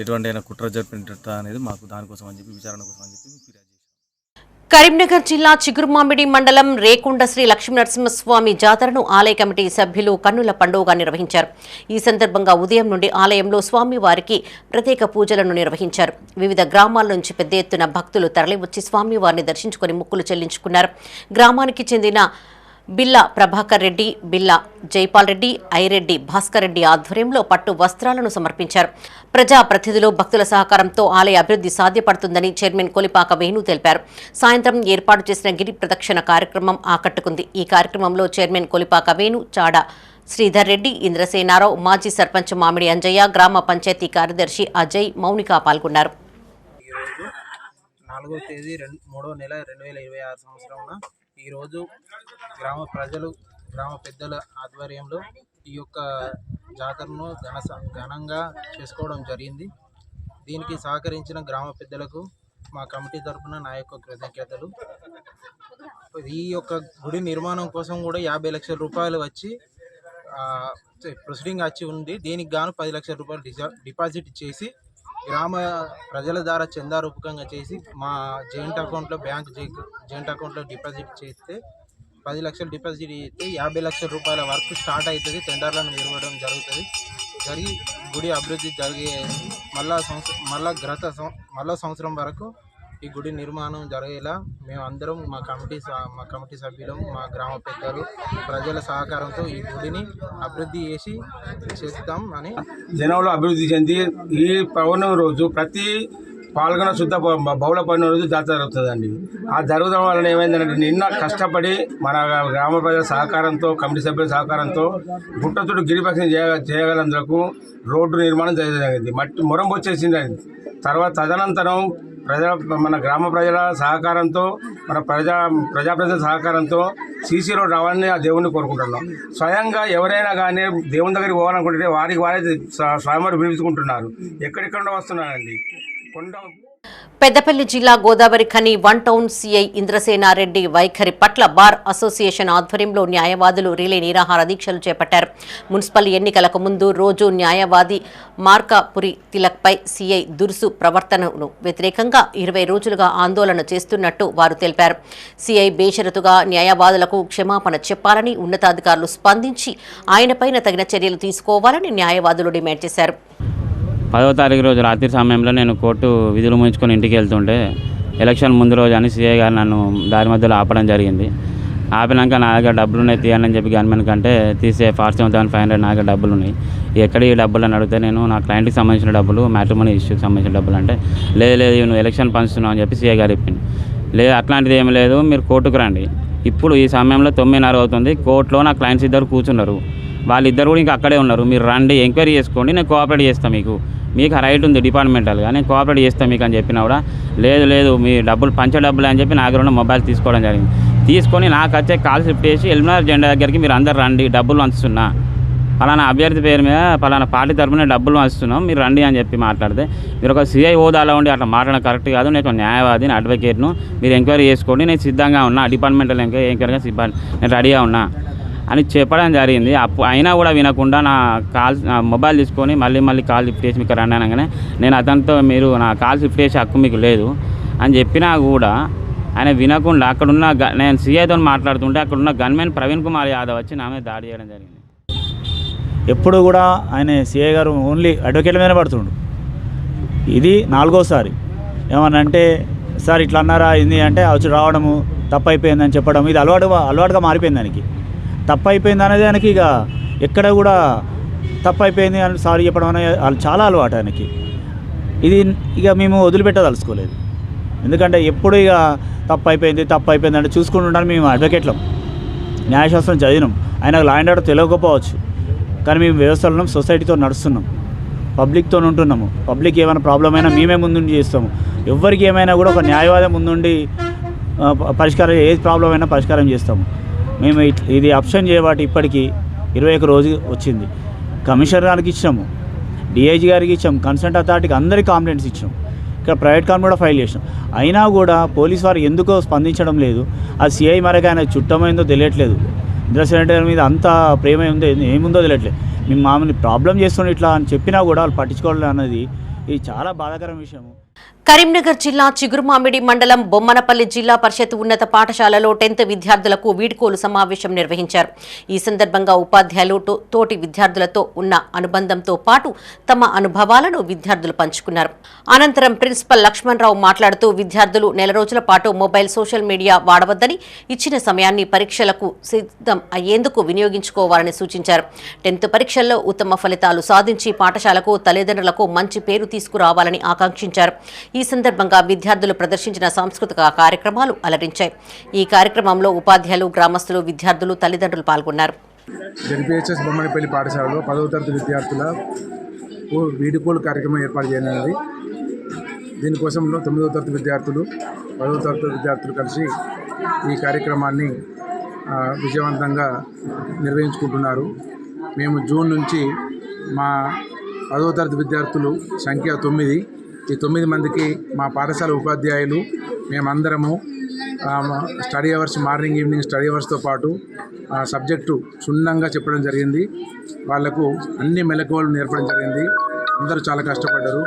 ఎటువంటి అయినా కుట్ర జరిపిన డెత్ అనేది మాకు దానికోసం అని చెప్పి విచారణ కోసం అని చెప్పి ఫిర్యాదు చేశారు. కరీంనగర్ జిల్లా చిగురుమామిడి మండలం రేకొండ శ్రీ లక్ష్మీనరసింహస్వామి జాతరను ఆలయ కమిటీ సభ్యులు కన్నుల పండుగగా నిర్వహించారు. ఈ సందర్భంగా ఉదయం నుండి ఆలయంలో స్వామివారికి ప్రత్యేక పూజలను నిర్వహించారు. వివిధ గ్రామాల నుంచి పెద్ద ఎత్తున భక్తులు తరలివచ్చి స్వామివారిని దర్శించుకుని మొక్కులు చెల్లించుకున్నారు. గ్రామానికి చెందిన బిల్లా ప్రభాకర్ రెడ్డి, బిల్లా జైపాల్ రెడ్డి, ఐరెడ్డి భాస్కర్ రెడ్డి ఆధ్వర్యంలో పట్టు వస్త్రాలను సమర్పించారు. ప్రజాప్రతినిధులు భక్తుల సహకారంతో ఆలయ అభివృద్ధి సాధ్యపడుతుందని చైర్మన్ కొలిపాక వేణు తెలిపారు. సాయంత్రం ఏర్పాటు చేసిన గిరి ప్రదక్షిణ కార్యక్రమం ఆకట్టుకుంది. ఈ కార్యక్రమంలో చైర్మన్ కొలిపాక వేణు, చాడ శ్రీధర్ రెడ్డి, ఇంద్రసేనారావు, మాజీ సర్పంచ్ మామిడి అంజయ్య, గ్రామ పంచాయతీ కార్యదర్శి అజయ్, మౌనిక పాల్గొన్నారు. 4వ తేదీ 3వ నెల 2026 సంవత్సరంలో ఈరోజు గ్రామ ప్రజలు, గ్రామ పెద్దల ఆధ్వర్యంలో ఈ యొక్క జాతరను ఘనంగా చేసుకోవడం జరిగింది. దీనికి సహకరించిన గ్రామ పెద్దలకు మా కమిటీ తరఫున నా యొక్క కృతజ్ఞతలు. ఈ యొక్క గుడి నిర్మాణం కోసం కూడా 50 లక్షల రూపాయలు వచ్చి ప్రొసీడింగ్ వచ్చి ఉంది. దీనికి గాను 10 లక్షల రూపాయలు డిపాజిట్ చేసి గ్రామ ప్రజల ద్వారా చందా రూపకంగా చేసి మా జాయింట్ అకౌంట్లో జాయింట్ అకౌంట్లో డిపాజిట్ చేస్తే 10 లక్షలు డిపాజిట్ చేస్తే 50 లక్షల రూపాయల వర్క్ స్టార్ట్ అవుతుంది. టెండర్లను నిర్వహించడం జరుగుతుంది. జరిగి గుడి అభివృద్ధి జరిగే మళ్ళా సంవత్సరం వరకు ఈ గుడి నిర్మాణం జరిగేలా మేము అందరం మా కమిటీ సభ్యులు, మా గ్రామ పెద్దలు, ప్రజల సహకారంతో ఈ గుడిని అభివృద్ధి చేస్తాం అని జనంలో అభివృద్ధి చెంది ఈ పౌర్ణమి రోజు ప్రతి పాల్గొన శుద్ధ బహుళ పౌర్ణమి రోజు జాతర జరుగుతుందండి. ఆ జరగడం వలన ఏమైందంటే నిన్న కష్టపడి మన గ్రామ ప్రజల సహకారంతో, కమిటీ సభ్యుల సహకారంతో గుట్ట చుట్టూ గిరిపక్షం చేయగలందుకు రోడ్డు నిర్మాణం జరిగింది. మట్టి మొరం వచ్చేసింది. తర్వాత తదనంతరం మన గ్రామ ప్రజల సహకారంతో, మన ప్రజాప్రతినిధుల సహకారంతో సీసీ రోడ్ రావాలని ఆ దేవుణ్ణి కోరుకుంటున్నాం. స్వయంగా ఎవరైనా కానీ దేవుని దగ్గరికి పోవాలనుకుంటే వారే స్వయంవరం పిలుచుకుంటున్నారు. ఎక్కడెక్కడ వస్తున్నారండి. పెద్దపల్లి జిల్లా గోదావరి ఖని 1 టౌన్ సిఐ ఇంద్రసేనారెడ్డి వైఖరి పట్ల బార్ అసోసియేషన్ ఆధ్వర్యంలో న్యాయవాదులు రిలే నిరాహార దీక్షలు చేపట్టారు. మున్సిపల్ ఎన్నికలకు ముందు రోజు న్యాయవాది మార్కాపురి తిలక్పై సిఐ దురుసు ప్రవర్తనను వ్యతిరేకంగా 20 రోజులుగా ఆందోళన చేస్తున్నట్టు వారు తెలిపారు. సిఐ బేషరతుగా న్యాయవాదులకు క్షమాపణ చెప్పాలని, ఉన్నతాధికారులు స్పందించి ఆయనపైన తగిన చర్యలు తీసుకోవాలని న్యాయవాదులు డిమాండ్ చేశారు. 10వ తారీఖు రోజు రాత్రి సమయంలో నేను కోర్టు విధులు ముగించుకొని ఇంటికి వెళ్తుంటే ఎలక్షన్ ముందు రోజు అని సీఐ గారు నన్ను దారి మధ్యలో ఆపడం జరిగింది. ఆపినాక నా దగ్గర డబ్బులు ఉన్నాయి తీయాలని చెప్పి గవర్నమెంట్ కంటే తీసే 47,500 నా దగ్గర డబ్బులు ఉన్నాయి. ఎక్కడ ఈ డబ్బులు అని అడిగితే నేను నా క్లయింట్కి సంబంధించిన డబ్బులు, మ్యాట్రిమోనీ ఇష్యూకి సంబంధించిన డబ్బులు అంటే లేదు నువ్వు ఎలక్షన్ పంచుతున్నావు అని చెప్పి సీఐ గారు చెప్పింది. లేదు అట్లాంటిది ఏమి లేదు, మీరు కోర్టుకు రండి. ఇప్పుడు ఈ సమయంలో 9:30 అవుతుంది. కోర్టులో నా క్లయింట్స్ ఇద్దరు కూర్చున్నారు. వాళ్ళిద్దరు కూడా ఇంకా అక్కడే ఉన్నారు. మీరు రండి, ఎంక్వైరీ చేసుకోండి, నేను కోఆపరేట్ చేస్తాను. మీకు రైట్ ఉంది డిపార్ట్మెంటల్గా, నేను కోఆపరేట్ చేస్తాను మీకు అని చెప్పినా కూడా లేదు మీ డబ్బులు పంచే డబ్బులు అని చెప్పి నా దగ్గర ఉన్న మొబైల్ తీసుకోవడం జరిగింది. తీసుకొని నాకు వచ్చే కాల్ షిఫ్ట్ చేసి ఎల్బీనగర్ జెండా దగ్గరికి మీరు అందరు రండి, డబ్బులు పంచుతున్నా పలానా అభ్యర్థి పేరు మీద పలానా పార్టీ తరఫున డబ్బులు వస్తున్నాం, మీరు రండి అని చెప్పి మాట్లాడితే, మీరు ఒక సిఐ హోదాలో ఉండి అట్లా మాట్లాడడం కరెక్ట్ కాదు, నేను ఒక న్యాయవాదిని, అడ్వకేట్ను, మీరు ఎంక్వైరీ చేసుకోండి, నేను సిద్ధంగా ఉన్నా, డిపార్ట్మెంటల్ ఎంక్వైరీగా నేను రెడీగా ఉన్నా అని చెప్పడం జరిగింది. అయినా కూడా వినకుండా నా మొబైల్ తీసుకొని మళ్ళీ కాల్ లిఫ్ట్ చేసి మీకు రండి అనగానే, నేను అతనితో మీరు నా కాల్ లిఫ్ట్ చేసే హక్కు మీకు లేదు అని చెప్పినా కూడా ఆయన వినకుండా అక్కడున్న నేను సిఐతో మాట్లాడుతుంటే అక్కడున్న గన్మెన్ ప్రవీణ్ కుమార్ యాదవ్ వచ్చి నా మీద దాడి చేయడం జరిగింది. ఎప్పుడు కూడా ఆయన సిఐ గారు ఓన్లీ అడ్వకేట్ల మీద పడుతుండు. ఇది 4వసారి. ఏమనంటే సార్ ఇట్లా అన్నారా ఇది అంటే వచ్చి రావడము, తప్పు అయిపోయిందని చెప్పడం, ఇది అలవాటుగా మారిపోయింది దానికి. తప్పు అయిపోయింది అనేది ఆయనకి ఇక ఎక్కడ కూడా తప్పు అయిపోయింది అని సారీ చెప్పడం అనేది చాలా అలవాటు ఆయనకి. ఇది ఇక మేము వదిలిపెట్టదలుచుకోలేదు. ఎందుకంటే ఎప్పుడు ఇక తప్పు అయిపోయింది అంటే చూసుకుంటుంటాను. మేము అడ్వకేట్లం, న్యాయశాస్త్రం చదివినాం, ఆయనకు లా అండ్ ఆర్డర్ తెలియకపోవచ్చు, కానీ మేము వ్యవస్థలను సొసైటీతో నడుస్తున్నాం, పబ్లిక్తో ఉంటున్నాము. పబ్లిక్ ఏమైనా ప్రాబ్లం అయినా మేమే ముందుండి చేస్తాము. ఎవరికి ఏమైనా కూడా ఒక న్యాయవాదం ముందుండి పరిష్కారం, ఏ ప్రాబ్లం అయినా పరిష్కారం చేస్తాము. మేము ఇది ఆప్షన్ చేయబట్టి ఇప్పటికీ 21 రోజు వచ్చింది. కమిషనర్ గారికి ఇచ్చాము, డిఐజీ గారికి ఇచ్చాము, కన్సల్ట్ అథారిటీకి అందరికీ కంప్లైంట్స్ ఇచ్చాము, ఇక్కడ ప్రైవేట్ కాన్ కూడా ఫైల్ చేసినాం. అయినా కూడా పోలీస్ వారు ఎందుకో స్పందించడం లేదు. ఆ సిఐ మరొక ఆయన చుట్టమైందో తెలియట్లేదు, ఇంద్రసేన మీద అంత ప్రేమ ఉందో ఏముందో తెలియట్లేదు. మేము మామూలు ప్రాబ్లం చేస్తుండే ఇట్లా అని చెప్పినా కూడా వాళ్ళు పట్టించుకోవాలి అన్నది ఇది చాలా బాధాకరం విషయము. కరీంనగర్ జిల్లా చిగురుమామిడి మండలం బొమ్మనపల్లి జిల్లా పరిషత్ ఉన్నత పాఠశాలలో 10th విద్యార్థులకు వీడ్కోలు సమావేశం నిర్వహించారు. ఈ సందర్భంగా ఉపాధ్యాయులు తోటి విద్యార్థులతో ఉన్న అనుబంధంతో పాటు తమ అనుభవాలను విద్యార్థులు పంచుకున్నారు. అనంతరం ప్రిన్సిపల్ లక్ష్మణరావు మాట్లాడుతూ విద్యార్థులు నెల రోజుల పాటు మొబైల్, సోషల్ మీడియా వాడవద్దని, ఇచ్చిన సమయాన్ని పరీక్షలకు సిద్ధం అయ్యేందుకు వినియోగించుకోవాలని సూచించారు. 10th పరీక్షల్లో ఉత్తమ ఫలితాలు సాధించి పాఠశాలకు, తల్లిదండ్రులకు మంచి పేరు తీసుకురావాలని ఆకాంక్షించారు. ఈ సందర్భంగా విద్యార్థులు ప్రదర్శించిన సాంస్కృతిక కార్యక్రమాలు అలరించాయి. ఈ కార్యక్రమంలో ఉపాధ్యాయులు, గ్రామస్తులు, విద్యార్థులు, తల్లిదండ్రులు పాల్గొన్నారు. జెడ్పీహెచ్ఎస్ బొమ్మనపల్లి పాఠశాలలో 10వ తరగతి విద్యార్థుల వీడుకోలు కార్యక్రమం ఏర్పాటు చేయనున్నది. దీనికోసం 9వ తరగతి విద్యార్థులు, 10వ తరగతి విద్యార్థులు కలిసి ఈ కార్యక్రమాన్ని విజయవంతంగా నిర్వహించుకుంటున్నారు. మేము జూన్ నుంచి మా 10వ తరగతి విద్యార్థులు సంఖ్య 9, ఈ 9 మందికి మా పాఠశాల ఉపాధ్యాయులు మేమందరము study hours, morning evening study అవర్స్తో పాటు సబ్జెక్టు క్షుణ్ణంగా చెప్పడం జరిగింది. వాళ్లకు అన్ని మెలకువలు నేర్పడం జరిగింది. అందరూ చాలా కష్టపడ్డారు.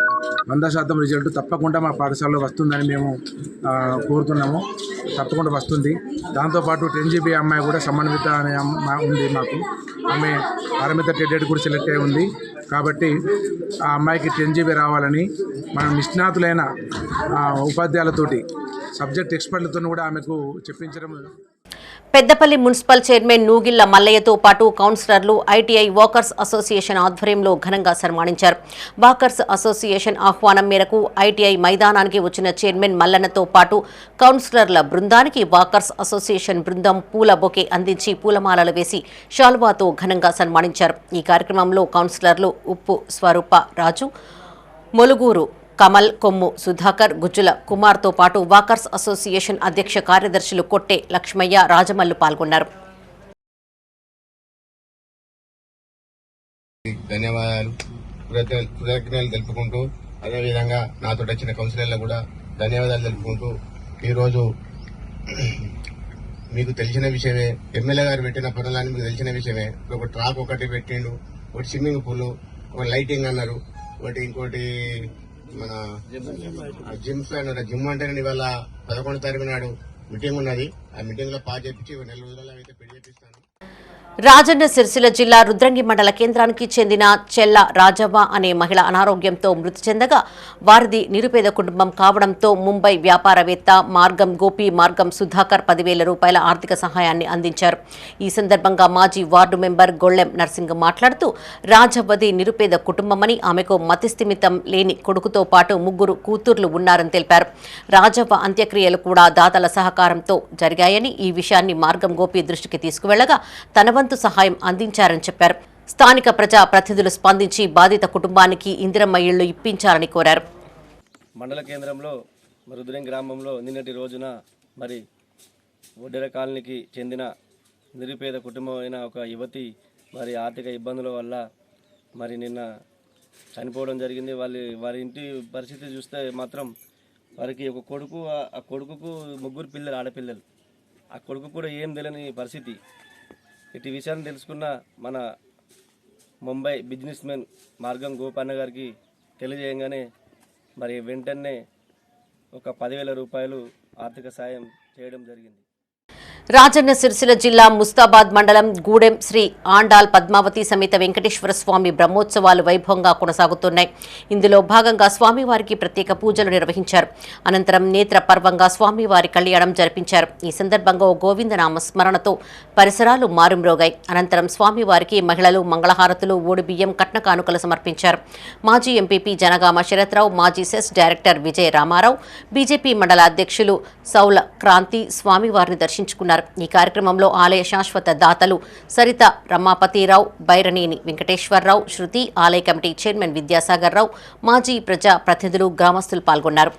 100% రిజల్ట్ తప్పకుండా మా పాఠశాలలో వస్తుందని మేము కోరుతున్నాము. తప్పకుండా వస్తుంది. దాంతోపాటు 10 GB అమ్మాయి కూడా సమన్విత అనే ఉంది మాకు. ఆమె పారమిత టెడెడ్ కూడా సెలెక్ట్ అయి ఉంది. కాబట్టి ఆ అమ్మాయికి 10 GB రావాలని మన నిష్ణాతులైన ఉపాధ్యాయులతోటి, సబ్జెక్ట్ ఎక్స్పర్ట్లతో కూడా ఆమెకు చెప్పించడం. పెద్దపల్లి మున్సిపల్ చైర్మన్ నూగిళ్ల మల్లయ్యతో పాటు కౌన్సిలర్లు ఐటీఐ వాకర్స్ అసోసియేషన్ ఆధ్వర్యంలో ఘనంగా సన్మానించారు. వాకర్స్ అసోసియేషన్ ఆహ్వానం మేరకు ఐటీఐ మైదానానికి వచ్చిన చైర్మన్ మల్లన్నతో పాటు కౌన్సిలర్ల బృందానికి వాకర్స్ అసోసియేషన్ బృందం పూల బొకే అందించి పూలమాలలు వేసి షాల్వాతో ఘనంగా సన్మానించారు. ఈ కార్యక్రమంలో కౌన్సిలర్లు ఉప్పు స్వరూప రాజు, మొలుగూరు కమల్, కొమ్ము సుధాకర్, గుజ్జుల కుమార్తో పాటు వాకర్స్ అసోసియేషన్ అధ్యక్ష కార్యదర్శులు కొట్టే లక్ష్మయ్య, రాజమల్లు పాల్గొన్నారు. ధన్యవాదాలు, కృతజ్ఞతలు తెలుపుకుంటూ, అదేవిధంగా నాతో వచ్చిన కౌన్సిలర్లకు కూడా ధన్యవాదాలు తెలుపుకుంటూ, ఈరోజు మీకు తెలిసిన విషయమే, ఎమ్మెల్యే గారు పెట్టిన పనులని మీకు తెలిసిన విషయమే. ఒక ట్రాక్ ఒకటి పెట్టిండు, ఒకటి స్విమ్మింగ్ పూల్, ఒక లైటింగ్ అన్నారు, ఇంకోటి మన జిమ్స్ అన్నారు. జిమ్ అంటే ఇవాళ 11వ తారీఖు నాడు మీటింగ్ ఉన్నది. ఆ మీటింగ్ లో పాస్ చేపించి నెల రోజుల్లో అయితే పెళ్లి చేపిస్తాను. రాజన్న సిరిసిల్ల జిల్లా రుద్రంగి మండల కేంద్రానికి చెందిన చెల్ల రాజవ్వ అనే మహిళ అనారోగ్యంతో మృతి చెందగా వారిది నిరుపేద కుటుంబం కావడంతో ముంబై వ్యాపారవేత్త మార్గం గోపి, మార్గం సుధాకర్ 10,000 రూపాయల ఆర్థిక సహాయాన్ని అందించారు. ఈ సందర్భంగా మాజీ వార్డు మెంబర్ గొళ్ళెం నర్సింగ్ మాట్లాడుతూ రాజవ్వది నిరుపేద కుటుంబమని, ఆమెకు మతిస్థిమితం లేని కొడుకుతో పాటు 3 కూతుర్లు ఉన్నారని తెలిపారు. రాజవ్వ అంత్యక్రియలు కూడా దాతల సహకారంతో జరిగాయని, ఈ విషయాన్ని మార్గం గోపి దృష్టికి తీసుకువెళ్లగా తన సహాయం అందించారని చెప్పారు. స్థానిక ప్రజా ప్రతినిధులు స్పందించి బాధిత కుటుంబానికి ఇందిరమ్మ ఇళ్లు ఇప్పించాలని కోరారు. మండల కేంద్రంలో రుద్రంగి గ్రామంలో నిన్నటి రోజున ఒడ్డెర కాలనీకి చెందిన నిరుపేద కుటుంబమైన ఒక యువతి మరి ఆర్థిక ఇబ్బందుల వల్ల మరి నిన్న చనిపోవడం జరిగింది. వారి ఇంటి పరిస్థితి చూస్తే మాత్రం వారికి ఒక కొడుకు, ఆ కొడుకుకు 3 పిల్లలు, ఆడపిల్లలు. ఆ కొడుకు కూడా ఏం తెలియని పరిస్థితి. ఇటు విషయాన్ని తెలుసుకున్న మన ముంబై బిజినెస్ మ్యాన్ మార్గం గోపన్న గారికి తెలియజేయగానే మరి వెంటనే ఒక 10,000 రూపాయలు ఆర్థిక సాయం చేయడం జరిగింది. రాజన్న సిరిసిల్ల జిల్లా ముస్తాబాద్ మండలం గూడెం శ్రీ ఆండాల్ పద్మావతి సమేత వెంకటేశ్వర స్వామి బ్రహ్మోత్సవాలు వైభవంగా కొనసాగుతున్నాయి. ఇందులో భాగంగా స్వామివారికి ప్రత్యేక పూజలు నిర్వహించారు. అనంతరం నేత్ర పర్వంగా స్వామివారి కళ్యాణం జరిపించారు. ఈ సందర్భంగా గోవిందనామ స్మరణతో పరిసరాలు మారుమ్రోగాయి. అనంతరం స్వామివారికి మహిళలు మంగళహారతులు, ఓడిబియ్యం, కట్న కానుకలు సమర్పించారు. మాజీ ఎంపీపీ జనగామ శరత్రావు, మాజీ సెస్ డైరెక్టర్ విజయ రామారావు, బీజేపీ మండల అధ్యక్షులు సౌల క్రాంతి స్వామివారిని దర్శించుకున్నారు. ఈ కార్యక్రమంలో ఆలయ శాశ్వత దాతలు సరిత రమాపతిరావు, బైరనేని వెంకటేశ్వరరావు, శృతి, ఆలయ కమిటీ చైర్మన్ విద్యాసాగర్ రావు, మాజీ ప్రజా ప్రతినిధులు, గ్రామస్తులు పాల్గొన్నారు.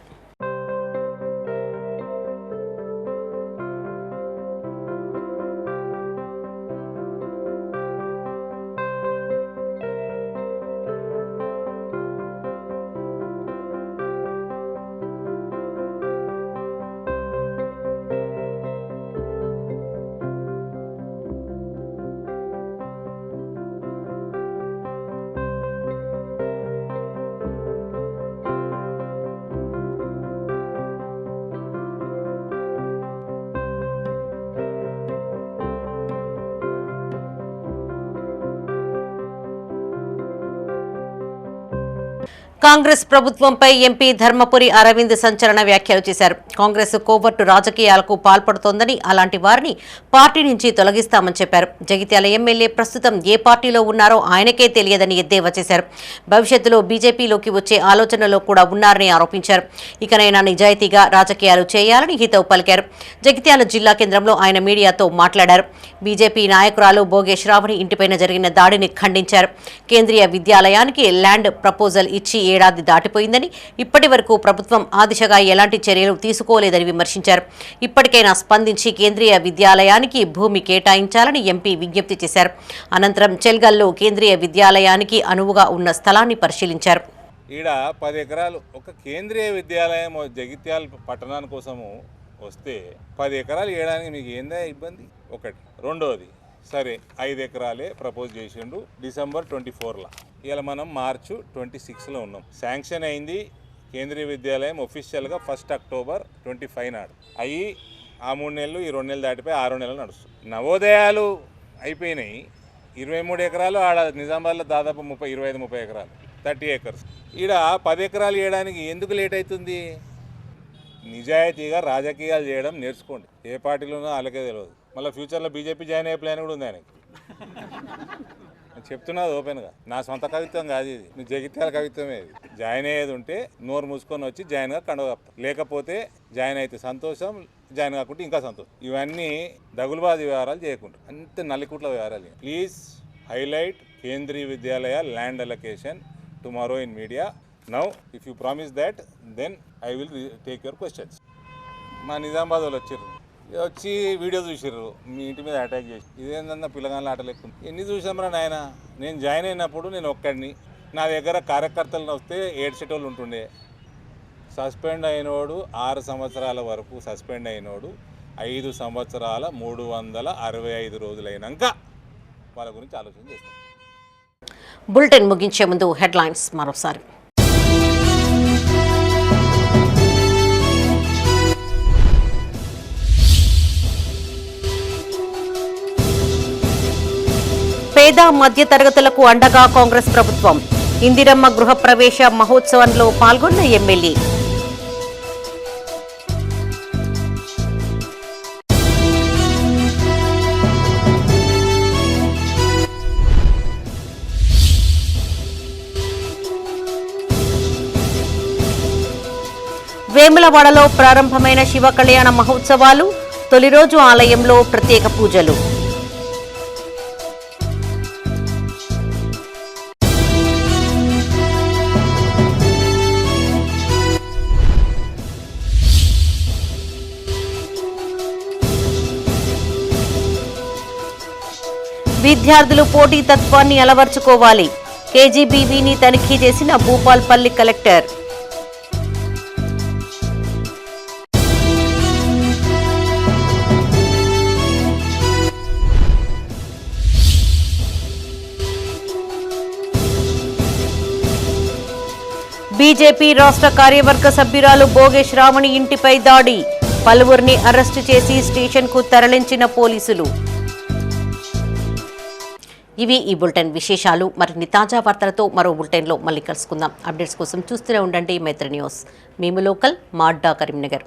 కాంగ్రెస్ ప్రభుత్వంపై ఎంపీ ధర్మపురి అరవింద్ సంచలన వ్యాఖ్యలు చేశారు. కాంగ్రెస్ కోవర్టు రాజకీయాలకు పాల్పడుతోందని, అలాంటి వారిని పార్టీ నుంచి తొలగిస్తామని చెప్పారు. జగిత్యాల ఎమ్మెల్యే ప్రస్తుతం ఏ పార్టీలో ఉన్నారో ఆయనకే తెలియదని ఎద్దేవా చేశారు. భవిష్యత్తులో బీజేపీలోకి వచ్చే ఆలోచనలో కూడా ఉన్నారని ఆరోపించారు. ఇకనైనా నిజాయితీగా రాజకీయాలు చేయాలని హితవు పలికారు. జగిత్యాల జిల్లా కేంద్రంలో ఆయన మీడియాతో మాట్లాడారు. బీజేపీ నాయకురాలు బోగే శ్రావణి ఇంటిపైన జరిగిన దాడిని ఖండించారు. కేంద్రీయ విద్యాలయానికి ల్యాండ్ ప్రపోజల్ ఇచ్చి ఏడాది దాటిపోయిందని, ఇప్పటి వరకు ప్రభుత్వం ఆ దిశగా ఎలాంటి చర్యలు తీసుకోలేదని విమర్శించారు. ఇప్పటికైనా స్పందించి కేంద్రీయ విద్యాలయానికి భూమి కేటాయించాలని ఎంపీ విజ్ఞప్తి చేశారు. అనంతరం చెల్గల్లో కేంద్రీయ విద్యాలయానికి అనువుగా ఉన్న స్థలాన్ని పరిశీలించారు. ఈడ 10 ఎకరాలు ఒక కేంద్రీయ విద్యాలయం జగిత్యాల పట్టణాని కోసము వస్తే 10 ఎకరాలు వేయడానికి మీకు ఏందా ఇబ్బంది? ఒకటి. రెండోది, సరే 5 ఎకరాలే ప్రపోజ్ చేసిండు డిసెంబర్ 24లా. ఇలా మనం మార్చ్ 26లో ఉన్నాం. శాంక్షన్ అయింది కేంద్రీయ విద్యాలయం ఒఫీషియల్గా 1 అక్టోబర్ 25 నాడు. అయ్యి ఆ 3 నెలలు, ఈ 2 నెలలు దాటిపోయి 6 నెలలు నడుస్తుంది. నవోదయాలు అయిపోయినాయి. 23 ఎకరాలు ఆడ నిజామాబాద్లో దాదాపు 25-30 ఎకరాలు, 30 ఏకర్స్. ఈడ 10 ఎకరాలు వేయడానికి ఎందుకు లేట్ అవుతుంది? నిజాయితీగా రాజకీయాలు చేయడం నేర్చుకోండి. ఏ పార్టీలోనో వాళ్ళకే తెలియదు. మళ్ళీ ఫ్యూచర్లో బీజేపీ జాయిన్ అయ్యే ప్లాన్ కూడా ఉంది ఆయనకి. చెప్తున్నది ఓపెన్గా, నా సొంత కవిత్వం కాదు ఇది, నీ జగిత్యాల కవిత్వమే ఇది. జాయిన్ అయ్యేది ఉంటే నోరు మూసుకొని వచ్చి జాయిన్గా కండవ కప్తా, లేకపోతే జాయిన్ అయితే సంతోషం, జాయిన్ కాకుంటే ఇంకా సంతోషం. ఇవన్నీ దగులుబాజీ వ్యవహారాలు చేయకుండా, అంతే నల్లికుట్ల వ్యవహారాలు. Please highlight Kendriya Vidyalaya land allocation tomorrow in media. Now if you promise that then I will take your questions. మా నిజామాబాద్ వాళ్ళు వచ్చి వీడియో చూసిర్రు, మీ ఇంటి మీద అటాక్ చేసి. ఇదేందన్నా పిల్లగాళ్ళ ఆటలు ఎక్కువ ఎన్ని చూసామరా నాయన. నేను జాయిన్ అయినప్పుడు నేను ఒక్కడిని, నా దగ్గర కార్యకర్తలను వస్తే 7 సెటోళ్ళు ఉంటుండే. సస్పెండ్ అయినోడు 6 సంవత్సరాల వరకు సస్పెండ్ అయినోడు 5 సంవత్సరాల 365 రోజులైనాక వాళ్ళ గురించి ఆలోచన చేస్తాం. బులెటిన్ ముగించే ముందు హెడ్లైన్స్ మరోసారి. పేద మధ్య తరగతులకు అండగా కాంగ్రెస్ ప్రభుత్వం. ఇందిరమ్మ గృహప్రవేశ మహోత్సవంలో పాల్గొన్న ఎమ్మెల్యే. వేములవాడలో ప్రారంభమైన శివ కళ్యాణ మహోత్సవాలు. తొలి రోజు ఆలయంలో ప్రత్యేక పూజలు. విద్యార్థులు పోటీతత్వాన్ని అలవర్చుకోవాలి. కేజీబీవీని తనిఖీ చేసిన భూపాల్పల్లి కలెక్టర్. బీజేపీ రాష్ట్ర కార్యవర్గ సభ్యురాలు బోగే శ్రావణి ఇంటిపై దాడి. పలువురిని అరెస్టు చేసి స్టేషన్కు తరలించిన పోలీసులు. ఇవి ఈ బులెటిన్ విశేషాలు. మరిన్ని తాజా వార్తలతో మరో బులెటిన్లో మళ్ళీ కలుసుకుందాం. అప్డేట్స్ కోసం చూస్తూనే ఉండండి మైత్రి న్యూస్. మేము లోకల్, మా అడ్డా కరీంనగర్.